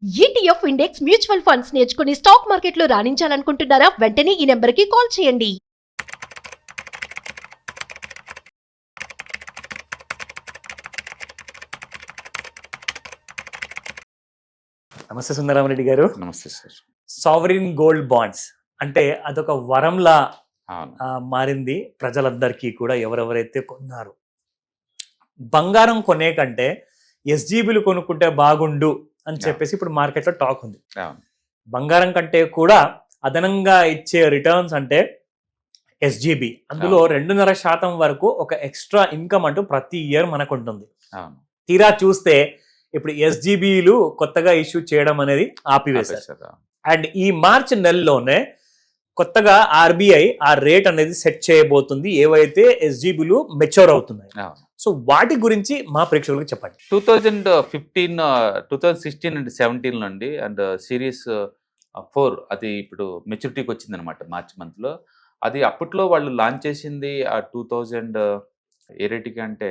ETF index mutual funds నేర్చుకుని stock మార్కెట్లో రాణించాలనుకుంటున్నారా? వెంటనే ఈ నెంబర్కి కాల్ చేయండి. నమస్తే సుందరామరెడ్డి గారు. నమస్తే సార్. సావరిన్ గోల్డ్ బాండ్స్ అంటే అదొక వరంలా అవును. మారింది ప్రజలందరికీ కూడా. ఎవరెవరైతే కొన్నారు, బంగారం కొనే కంటే ఎస్జీబీలు కొనుక్కుంటే బాగుండు అని చెప్పేసి ఇప్పుడు మార్కెట్లో టాక్ ఉంది. అవును. బంగారం కంటే కూడా అదనంగా ఇచ్చే రిటర్న్స్ అంటే ఎస్జీబీ. అందులో 2.5% వరకు ఒక ఎక్స్ట్రా ఇన్కమ్ అంటూ ప్రతి ఇయర్ మనకు ఉంటుంది. అవును. తీరా చూస్తే ఇప్పుడు ఎస్జీబీలు కొత్తగా ఇష్యూ చేయడం అనేది ఆపివేశారు. అండ్ ఈ మార్చ్ నెలలోనే కొత్తగా ఆర్బీఐ ఆ రేట్ అనేది సెట్ చేయబోతుంది, ఏవైతే ఎస్జీబీలు మెచ్యూర్ అవుతున్నాయి. సో వాటి గురించి మా ప్రేక్షకులకు చెప్పండి. 2015, 2016 అండ్ 17 నుండి అండ్ సిరీస్ 4 అది ఇప్పుడు మెచ్యూరిటీకి వచ్చింది అనమాట మార్చ్ మంత్లో. అది అప్పట్లో వాళ్ళు లాంచ్ చేసింది ఆ 2000 ఏ రేటుకి అంటే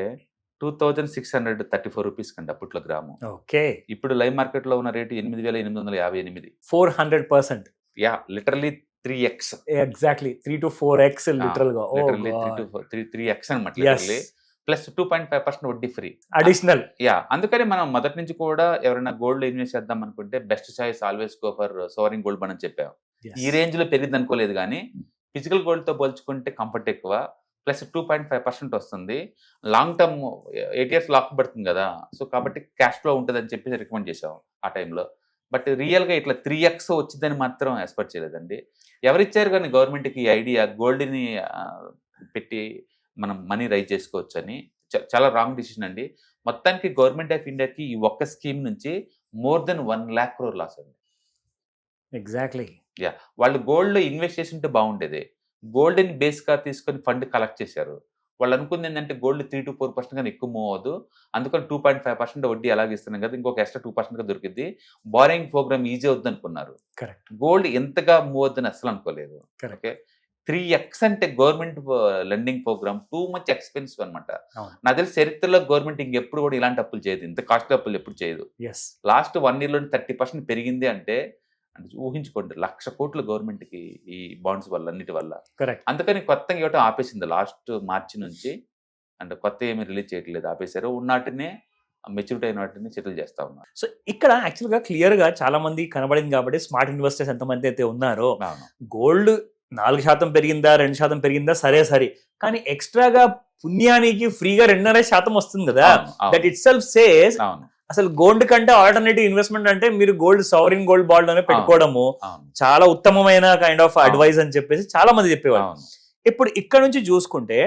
2634 రూపీస్ కండి అప్పట్లో గ్రాము. ఓకే. ఇప్పుడు లైవ్ మార్కెట్లో ఉన్న rate 8858. 400%. Yeah, literally 3x. Exactly 3 to 4x literal గా. లిటరలీ 3x అనమాట. లిటరలీ ప్లస్ 2.5% వడ్డీ ఫ్రీ అడిషనల్. యా, అందుకని మనం మొదటి నుంచి కూడా ఎవరైనా గోల్డ్ ఇన్వెస్ట్ చేద్దాం అనుకుంటే best choice always go for sovereign gold bond అని చెప్పాం. ఈ రేంజ్ లో పెరిగింది అనుకోలేదు, కానీ ఫిజికల్ గోల్డ్ తో పోల్చుకుంటే కంఫర్ట్ ఎక్కువ, ప్లస్ 2.5% వస్తుంది. లాంగ్ టర్మ్ 8 years లాక్ పడుతుంది కదా, సో కాబట్టి క్యాష్ ఫ్లో ఉంటుంది అని చెప్పి రికమెండ్ చేసాం ఆ టైంలో. బట్ రియల్గా ఇట్లా 3x వచ్చిందని మాత్రం ఎక్స్పెక్ట్ చేయలేదండి. ఎవరిచ్చారు కానీ గవర్నమెంట్కి ఈ ఐడియా గోల్డ్ని పెట్టి మనం మనీ రైజ్ చేసుకోవచ్చు అని? చాలా రాంగ్ డిసిషన్ అండి. మొత్తానికి గవర్నమెంట్ ఆఫ్ ఇండియాకి ఈ ఒక్క స్కీమ్ నుంచి more than 1 lakh crore loss అండి. ఎగ్జాక్ట్లీ. యా, వాళ్ళు గోల్డ్లో ఇన్వెస్ట్ చేసి ఉంటే బాగుండేది. గోల్డ్ని బేస్గా తీసుకొని ఫండ్ కలెక్ట్ చేశారు. వాళ్ళు అనుకుంది ఏంటంటే గోల్డ్ 3 to 4% కానీ ఎక్కువ మూవ్ అవ్వదు, అందుకని 2.5% వడ్డీ అలాగే ఇస్తున్నాం కదా, ఇంకొక ఎక్స్ట్రా 2% దొరికింది, బారింగ్ ప్రోగ్రామ్ ఈజీ అవుద్ది అనుకున్నారు. కరెక్ట్. గోల్డ్ ఎంతగా మూవ్ అవుద్దని అసలు అనుకోలేదు. ఓకే, 3x అంటే government lending programme too much expensive అనమాట. నాకు తెలిసి చరిత్రలో గవర్నమెంట్ ఇంకెప్పుడు కూడా ఇలాంటి అప్పులు చేయదు, ఇంత కాస్ట్లీ అప్పులు ఎప్పుడు చేయదు. లాస్ట్ 1 year లో 30% పెరిగింది అంటే ఊహించుకోండి, 1,00,000 కోట్లు గవర్నమెంట్కి ఈ బాండ్స్ వల్ల, అన్నిటి వల్ల. అందుకని కొత్తగా ఇవ్వటం ఆపేసింది లాస్ట్ మార్చి నుంచి. అంటే కొత్త ఏమీ రిలీజ్ చేయట్లేదు, ఆపేశారు. ఉన్నటినే మెచ్యూరిటీ అయిన వాటిని సెటిల్ చేస్తా ఉన్నారు. సో ఇక్కడ యాక్చువల్గా క్లియర్గా చాలా మంది కనబడింది కాబట్టి స్మార్ట్ ఇన్వెస్టర్స్ ఎంతమంది అయితే ఉన్నారో, గోల్డ్ 4% పెరిగిందా 2% పెరిగిందా సరే, కానీ ఎక్స్ట్రాగా పుణ్యానికి ఫ్రీగా 2.5% వస్తుంది కదా. దట్ ఇట్ సెల్ఫ్ సేస్ అసలు గోల్డ్ కంటే ఆల్టర్నేటివ్ ఇన్వెస్ట్మెంట్ అంటే మీరు గోల్డ్ సావరిన్ గోల్డ్ బాండ్ లోనే పెట్టుకోవడము చాలా ఉత్తమమైన కైండ్ ఆఫ్ అడ్వైస్ అని చెప్పేసి చాలా మంది చెప్పేవాళ్ళు. ఇప్పుడు ఇక్కడ నుంచి చూసుకుంటే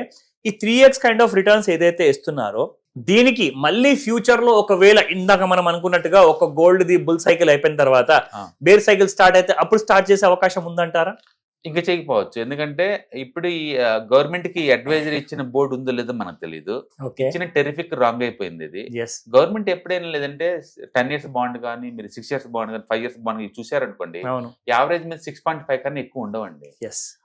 ఈ 3x కైండ్ ఆఫ్ రిటర్న్స్ ఏదైతే ఇస్తున్నారో, దీనికి మళ్ళీ ఫ్యూచర్ లో ఒకవేళ ఇందాక మనం అనుకున్నట్టుగా ఒక గోల్డ్ ది బుల్ సైకిల్ అయిపోయిన తర్వాత బేర్ సైకిల్ స్టార్ట్ అయితే అప్పుడు స్టార్ట్ చేసే అవకాశం ఉందంటారా? ఇంకా చేయకపోవచ్చు, ఎందుకంటే ఇప్పుడు ఈ గవర్నమెంట్ కి అడ్వైజరీ ఇచ్చిన బోర్డు ఉందో లేదో మనకు తెలియదు. ఇచ్చిన టెరిఫిక్ రాంగ్ అయిపోయింది. ఇది గవర్నమెంట్ ఎప్పుడైనా లేదంటే 10 years బాండ్ కానీ, మీరు 6 years బాండ్ కానీ, 5 years బాండ్ చూసారనుకోండి, యావరేజ్ మీద 6.5 కన్నా ఎక్కువ ఉండవండి.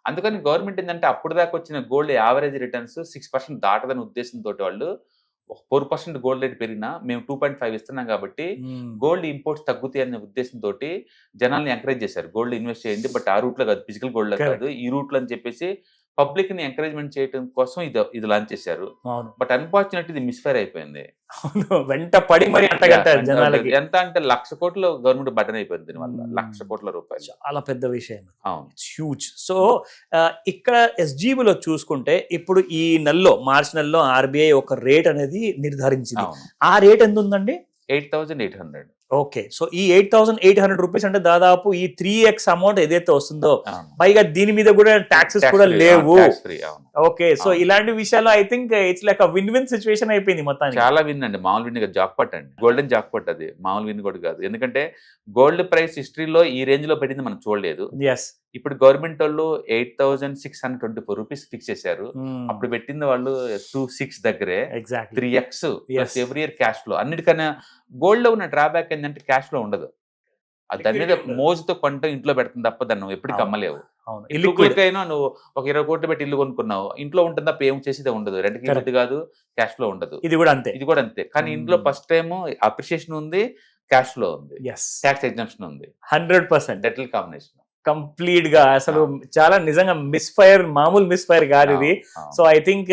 అందుకని గవర్నమెంట్ ఏంటంటే అప్పుడు దాకా వచ్చిన గోల్డ్ యావరేజ్ రిటర్న్స్ 6% దాటదని ఉద్దేశంతో వాళ్ళు 4% గోల్డ్ రేట్ పెరిగినా మేము 2.5 ఇస్తున్నాం కాబట్టి గోల్డ్ ఇంపోర్ట్స్ తగ్గుతాయి అనే ఉద్దేశంతో జనాల్ని ఎంకరేజ్ చేశారు, గోల్డ్ ఇన్వెస్ట్ చేయండి, బట్ ఆ రూట్ లో కాదు, ఫిజికల్ గోల్డ్ లో కాదు, ఈ రూట్ లో అని చెప్పేసి పబ్లిక్ ని ఎంకరేజ్మెంట్ చేయడం కోసం ఇది లాంచ్ చేశారు. బట్ అన్ఫార్చునేట్ ఇది మిస్ఫైర్ అయిపోయింది. వెంట పడి మరి ఎంత అంటే 1,00,000 కోట్లు గవర్నమెంట్ బటన్ అయిపోయింది దీనివల్ల. 1,00,000 కోట్ల రూపాయలు చాలా పెద్ద విషయం. హ్యూజ్. సో ఇక్కడ ఎస్జీబీలో చూసుకుంటే ఇప్పుడు ఈ నెలలో మార్చి నెలలో ఆర్బీఐ ఒక రేట్ అనేది నిర్ధారించింది. ఆ రేట్ ఎంత ఉందండి? 8,800. ఓకే, సో ఈ 8,800 రూపీస్ అంటే దాదాపు ఈ 3x అమౌంట్ ఏదైతే వస్తుందో, పైగా దీని మీద కూడా ట్యాక్సెస్ కూడా లేవు. ఓకే, సో ఇలాంటి విషయాలు I think it's like win win situation అయిపోయింది మొత్తానికి. చాలా విన్ అండి, మామూలు విన్ కాదు, జాక్పాట్ అండి, గోల్డెన్ జాక్పాట్. అది మామూలు విన్ కూడా కాదు, ఎందుకంటే గోల్డ్ ప్రైస్ హిస్టరీలో ఈ రేంజ్ లో పెట్టింది మనం చూడలేదు. ఇప్పుడు గవర్నమెంట్ వాళ్ళు 8,624 రూపీస్ ఫిక్స్ చేశారు. అప్పుడు పెట్టింది వాళ్ళు 2.6 దగ్గరే, 3x every year cash flow. అన్నిటికన్నా గోల్డ్ లో ఉన్న డ్రాబ్యాక్ ఏంటంటే క్యాష్ ఫ్లో ఉండదు. అది దాని మీద మోజుతో కొంట ఇంట్లో పెడుతుంది తప్ప దాన్ని నువ్వు ఎప్పటికీ అమ్మలేవు. ఇల్లుకైనా నువ్వు ఒక 20 కోట్లు పెట్టి ఇల్లు కొనుక్కున్నావు, ఇంట్లో ఉంటుంది తప్ప ఏం చేసేదే ఉండదు, రెంట్కి ఇల్లు కాదు, క్యాష్ ఫ్లో ఉండదు. ఇది కూడా అంతే. కానీ ఇంట్లో ఫస్ట్ టైం అప్రిషియేషన్ ఉంది, క్యాష్ ఫ్లో ఉంది, ఎస్, ట్యాక్స్ ఎగ్జంప్షన్ ఉంది, 100% డెటల్ కాంబినేషన్. కంప్లీట్ గా అసలు చాలా నిజంగా మిస్ఫైర్, మామూలు మిస్ఫైర్ కాదు ఇది. So I think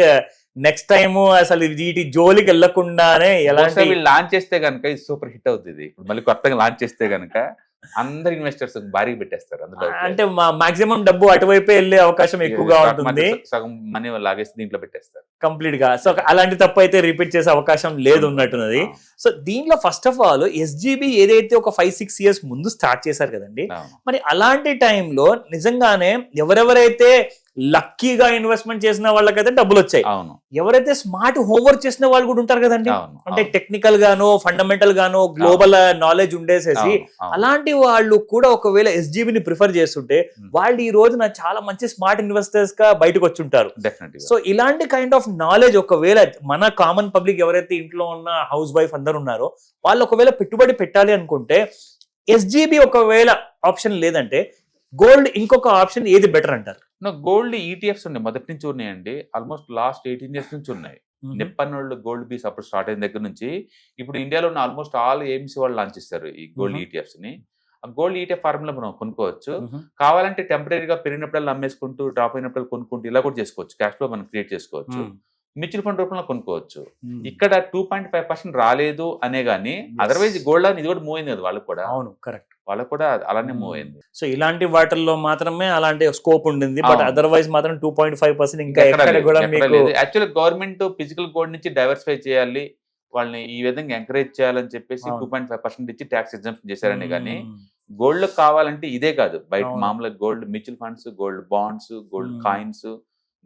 next time అసలు వీటి జోలికి వెళ్లకుండానే ఎలాంటి వీళ్ళు లాంచ్ చేస్తే కనుక ఇది సూపర్ హిట్ అవుతుంది. ఇప్పుడు మళ్ళీ కొత్తగా లాంచ్ చేస్తే కనుక అందరు ఇన్వెస్టర్స్ భారీగా పెట్టేస్తారు అందులో. అంటే మాక్సిమం డబ్బు అటువైపే వెళ్ళే అవకాశం ఎక్కువగా ఉంటుంది, సగం మనీ లాగేసి దీంట్లో పెట్టేస్తారు కంప్లీట్ గా. సో అలాంటి తప్పు అయితే రిపీట్ చేసే అవకాశం లేదు ఉన్నట్టున్నది. సో దీంట్లో ఫస్ట్ ఆఫ్ ఆల్ ఎస్జీబీ ఏదైతే ఒక 5-6 years ముందు స్టార్ట్ చేశారు కదండి, మరి అలాంటి టైంలో నిజంగానే ఎవరెవరైతే లక్కీగా ఇన్వెస్ట్మెంట్ చేసిన వాళ్ళకైతే డబ్బులు వచ్చాయి, ఎవరైతే స్మార్ట్ హోంవర్క్ చేసిన వాళ్ళు కూడా ఉంటారు కదండి, అంటే టెక్నికల్ గానో ఫండమెంటల్ గానో గ్లోబల్ నాలెడ్జ్ ఉండేసేసి అలాంటి వాళ్ళు కూడా ఒకవేళ ఎస్జీబీని ప్రిఫర్ చేస్తుంటే వాళ్ళు ఈ రోజున చాలా మంచి స్మార్ట్ ఇన్వెస్టర్స్ గా బయటకు వచ్చి ఉంటారు. సో ఇలాంటి కైండ్ ఆఫ్ నాలెడ్జ్ ఒకవేళ మన కామన్ పబ్లిక్ ఎవరైతే ఇంట్లో ఉన్న హౌస్ వైఫ్ అందరు ఉన్నారో వాళ్ళు ఒకవేళ పెట్టుబడి పెట్టాలి అనుకుంటే ఎస్జీబీ ఒకవేళ ఆప్షన్ లేదంటే గోల్డ్ ఇంకొక ఆప్షన్ ఏది బెటర్ అంటారు? గోల్డ్ ఈటీఎఫ్స్ ఉన్నాయి, మొదటి నుంచి ఉన్నాయండి. ఆల్మోస్ట్ లాస్ట్ 18 years నుంచి ఉన్నాయి. నిప్పన్నోళ్ళు గోల్డ్ బీస్ అప్పుడు స్టార్ట్ అయిన దగ్గర నుంచి ఇప్పుడు ఇండియాలో ఉన్న ఆల్మోస్ట్ ఆల్ ఏఎంసీ వాళ్ళు లాంచ్ చేస్తారు ఈ గోల్డ్ ఈటీఎఫ్స్ ని. ఆ గోల్డ్ ఈటీఎఫ్ ఫార్ములా మనం కొనుక్కోవచ్చు, కావాలంటే టెంపరీగా పెరిగినప్పుడు అమ్మేసుకుంటూ డ్రాప్ అయినప్పుడు కొనుక్కుంటూ ఇలా కూడా చేసుకోవచ్చు, క్యాష్ ఫ్లో మనం క్రియేట్ చేసుకోవచ్చు, మ్యూచువల్ ఫండ్ రూపంలో కొనుక్కోవచ్చు. ఇక్కడ 2.5% రాలేదు అనే గానీ అదర్వైజ్ గోల్డ్ అని ఇది కూడా మూవ్ అయింది కదా వాళ్ళకి కూడా. అవును, కరెక్ట్, వాళ్ళకు కూడా అలానే మూవ్ అయింది. సో ఇలాంటి వాటిల్లో మాత్రమే అలాంటి స్కోప్ ఉండింది, బట్ అదర్వైజ్ మాత్రం 2.5% ఇంకా ఎక్కడ కూడా మీకు యాక్చువల్లీ గవర్నమెంట్ ఫిజికల్ గోల్డ్ నుంచి డైవర్సిఫై చేయాలి, వాళ్ళని ఈ విధంగా ఎంకరేజ్ చేయాలని చెప్పేసి 2.5% ఇచ్చి ట్యాక్స్ ఎగ్జంప్షన్ చేశారని. కానీ గోల్డ్ కావాలంటే ఇదే కాదు, బయట మామూలుగా gold mutual funds, gold bonds, gold coins,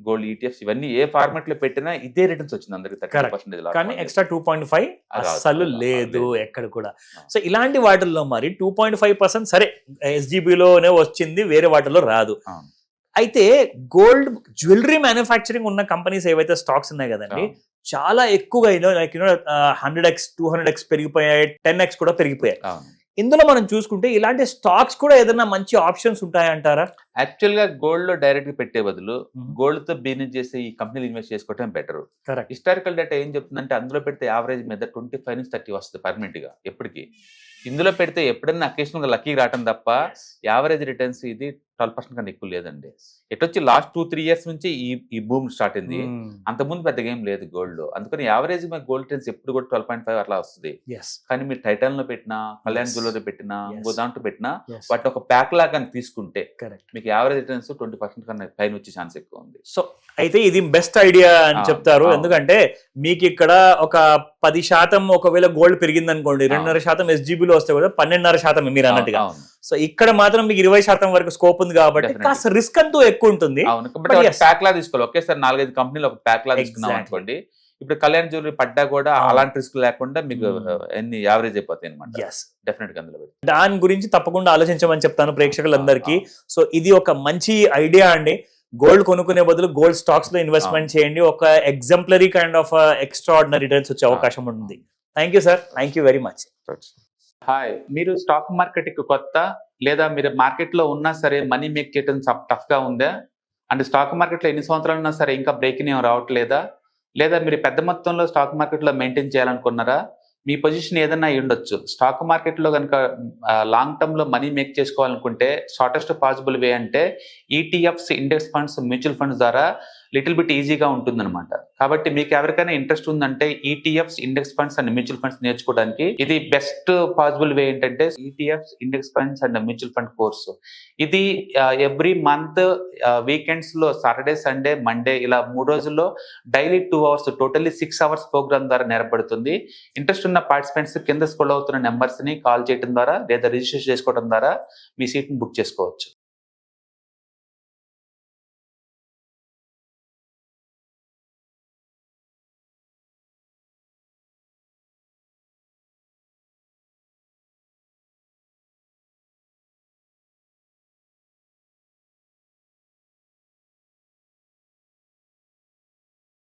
gold ETFs ఇవన్నీ ఏ ఫార్మాట్ లో పెట్టినా ఇదే రిటర్న్స్ వచ్చింది అందరికి 30%, కానీ ఎక్స్ట్రా 2.5 అస్సలు లేదు ఎక్కడ కూడా. సో ఇలాంటి వాటిల్లో మరి 2.5% సరే ఎస్జీబీలోనే వచ్చింది, వేరే వాటిల్లో రాదు. అయితే గోల్డ్ జ్యువెలరీ మ్యానుఫ్యాక్చరింగ్ ఉన్న కంపెనీస్ ఏవైతే స్టాక్స్ ఉన్నాయి కదండి, చాలా ఎక్కువగా లైక్ 100x 200x పెరిగిపోయాయి, 10x కూడా పెరిగిపోయాయి. ఇందులో మనం చూసుకుంటే ఇలాంటి స్టాక్స్ కూడా ఏదైనా మంచి ఆప్షన్స్ ఉంటాయంటారా? యాక్చువల్ గా గోల్డ్ లో డైరెక్ట్ గా పెట్టే బదులు గోల్డ్ తో బిజినెస్ చేసే ఈ కంపెనీలు ఇన్వెస్ట్ చేసుకోవడం బెటర్. హిస్టారికల్ డేటా ఏం చెప్తుందంటే అందులో పెడితే యావరేజ్ మీద 25 నుంచి 30 వస్తుంది పర్మనెంట్ గా ఎప్పటికీ. ఇందులో పెడితే ఎప్పుడైనా అకేషనల్ గా లక్కీ రావటం తప్ప యావరేజ్ రిటర్న్స్ ఇది 12% కన్నా ఎక్కువ లేదండి. ఎటొచ్చి లాస్ట్ 2-3 years నుంచి ఈ బూమ్ స్టార్ట్ అయింది, అంతకుముందు పెద్దగా ఏం లేదు గోల్డ్ లో. అందుకని యావరేజ్ గోల్డ్ రిటర్న్స్ ఎప్పుడు కూడా 12.5 అట్లా వస్తుంది. కానీ మీరు టైటాన్ లో పెట్టినా, కళ్యాణ్ జ్యువెలరీ పెట్టినా, ఇంకో దాంట్లో పెట్టినా వాటి ఒక ప్యాక్ లాగా తీసుకుంటే మీకు యావరేజ్ రిటర్న్స్ 20% కన్నా పైన వచ్చే ఛాన్స్ ఎక్కువ ఉంది. సో అయితే ఇది బెస్ట్ ఐడియా అని చెప్తారు, ఎందుకంటే మీకు ఇక్కడ ఒక 10% ఒకవేళ గోల్డ్ పెరిగింది అనుకోండి, 2.5% ఎస్జీబీలో వస్తే కూడా 12.5% మీరు అన్నట్టుగా. సో ఇక్కడ మాత్రం మీకు 20% వరకు స్కోప్ ఉంది కాబట్టి కాస్త రిస్క్ అంటూ ఎక్కువ ఉంటుంది. ప్యాక్ లా తీసుకోవాలి, ఒకేసారి 4-5 కంపెనీలు ఒక ప్యాక్ లా తీసుకున్నాం అనుకోండి, ఇప్పుడు కళ్యాణ్ జ్యువెలరీ పడ్డా కూడా అలాంటి రిస్క్ లేకుండా మీకు ఎన్ని యావరేజ్ అయిపోతాయి అనమాట. డెఫినెట్ గా అందులో దాని గురించి తప్పకుండా ఆలోచించమని చెప్తాను ప్రేక్షకులందరికీ. సో ఇది ఒక మంచి ఐడియా అండి, గోల్డ్ కొనుక్కునే బదులు గోల్డ్ స్టాక్స్ లో ఇన్వెస్ట్మెంట్ చేయండి, ఒక exemplary kind of extraordinary returns వచ్చే అవకాశం ఉంటుంది. Thank you sir, thank you very much. Hi, మీరు స్టాక్ మార్కెట్ కి కొత్త, లేదా మీరు మార్కెట్ లో ఉన్నా సరే మనీ మేక్ చేయడం టఫ్ గా ఉందా, అంటే స్టాక్ మార్కెట్ లో ఎన్ని సంవత్సరాలు ఉన్నా సరే ఇంకా బ్రేక్ ఏం రావట్లేదా, లేదా మీరు పెద్ద మొత్తంలో స్టాక్ మార్కెట్ లో మెయింటైన్ చేయాలనుకున్నారా, మీ పొజిషన్ ఏదైనా అయి ఉండొచ్చు. స్టాక్ మార్కెట్ లో కనుక లాంగ్ టర్మ్ లో మనీ మేక్ చేసుకోవాలనుకుంటే షార్టెస్ట్ పాసిబుల్ వే అంటే ETFs, index funds, mutual funds ద్వారా లిటిల్ బిట్ ఈజీగా ఉంటుందన్నమాట. కాబట్టి మీకు ఎవరికైనా ఇంట్రెస్ట్ ఉందంటే ETFs, index funds and mutual funds నేర్చుకోవడానికి ఇది బెస్ట్ పాసిబుల్ వే ఏంటంటే ETFs, index funds and mutual fund course. ఇది ఎవ్రీ మంత్ వీకెండ్స్ లో సాటర్డే, సండే, మండే ఇలా 3 రోజుల్లో daily 2 hours totally 6 hours programme ద్వారా నేర్పడుతుంది. ఇంట్రెస్ట్ ఉన్న పార్టిసిపెంట్స్ కింద స్క్రోల్ అవుతున్న నెంబర్స్ ని కాల్ చేయడం ద్వారా లేదా రిజిస్ట్రేషన్ చేసుకోవడం ద్వారా మీ సీట్ ని బుక్ చేసుకోవచ్చు.